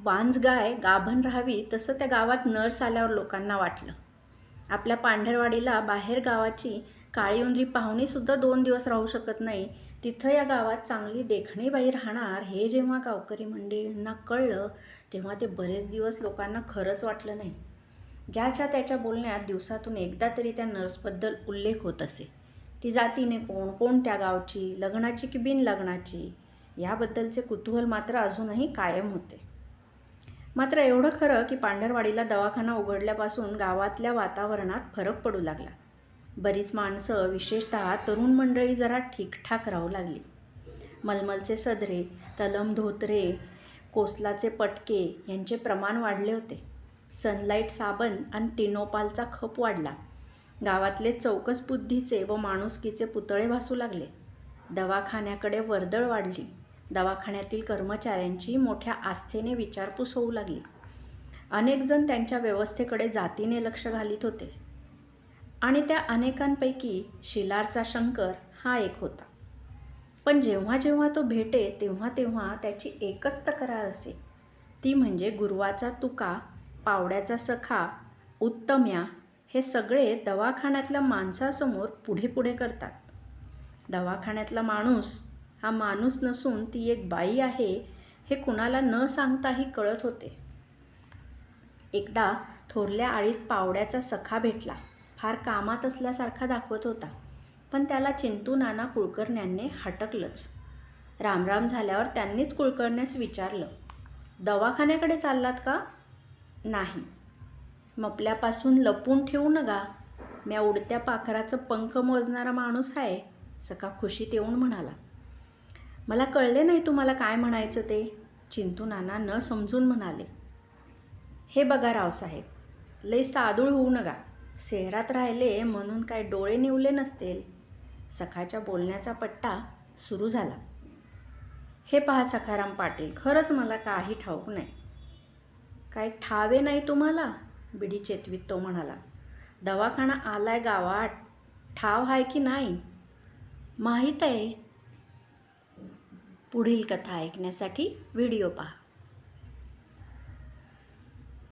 बांज गाय गाभण राहावी तसं त्या गावात नर्स आल्यावर लोकांना वाटलं. आपल्या पांढरवाडीला बाहेर गावाची काळी उंदरी पाहुणीसुद्धा 2 दिवस राहू शकत नाही, तिथं या गावात चांगली देखणी बाई राहणार हे जेव्हा गावकरी मंडळींना कळलं तेव्हा ते बरेच दिवस लोकांना खरंच वाटलं नाही. ज्याच्या त्याच्या बोलण्यात दिवसातून एकदा तरी त्या नर्सबद्दल उल्लेख होत असे. ती जातीने कोण, कोणत्या गावची, लग्नाची की बिनलग्नाची याबद्दलचे कुतूहल मात्र अजूनही कायम होते. मात्र एवढं खरं की पांढरवाडीला दवाखाना उघडल्यापासून गावातल्या वातावरणात फरक पडू लागला. बरीच माणसं, विशेषतः तरुण मंडळी जरा ठीकठाक राहू लागली. मलमलचे सदरे, तलम धोतरे, कोसलाचे पटके यांचे प्रमाण वाढले होते. सनलाईट साबण आणि टिनोपालचा खप वाढला. गावातले चौकस बुद्धीचे व माणुसकीचे पुतळे भासू लागले. दवाखान्याकडे वर्दळ वाढली. दवाखान्यातील कर्मचाऱ्यांची मोठ्या आस्थेने विचारपूस होऊ लागली. अनेक जण त्यांच्या व्यवस्थेकडे जातीने लक्ष घालीत होते आणि त्या अनेकांपैकी शिलारचा शंकर हा एक होता. पण जेव्हा जेव्हा तो भेटे तेव्हा तेव्हा त्याची एकच तक्रार असे, ती म्हणजे गुरुवाचा तुका, पावड्याचा सखा, उत्तम्या हे सगळे दवाखान्यातल्या माणसासमोर पुढे पुढे करतात. दवाखान्यातला माणूस हा माणूस नसून ती एक बाई आहे हे कुणाला न सांगताही कळत होते. एकदा थोरल्या आळीत पावड्याचा सखा भेटला. फार कामात असल्यासारखा दाखवत होता, पण त्याला चिंतू नाना कुलकर्ण्यांनी हटकलंच. रामराम झाल्यावर त्यांनीच कुलकर्ण्यास विचारलं, दवाखान्याकडे चाललात का? नाही. मपल्यापासून लपून ठेवू नका, म्या उडत्या पाखराचं पंख मोजणारा माणूस आहे, सखा खुशीत येऊन म्हणाला. मला कळले नाही तुम्हाला काय म्हणायचं ते, चिंतू नाना न समजून म्हणाले. हे बघा रावसाहेब, लई साधूळ होऊ नका, शहरात राहिले म्हणून काय डोळे निवले नसतील. सखाच्या बोलण्याचा पट्टा सुरू झाला. हे पहा सखाराम पाटील, खरंच मला काही ठाऊक नाही. काय ठावे नाही तुम्हाला? बिडी चेतवीत तो म्हणाला. दवाखाना आलाय गावात, ठाव आहे की नाही? माहीत आहे. पुढील कथा ऐकण्यासाठी व्हिडिओ पहा.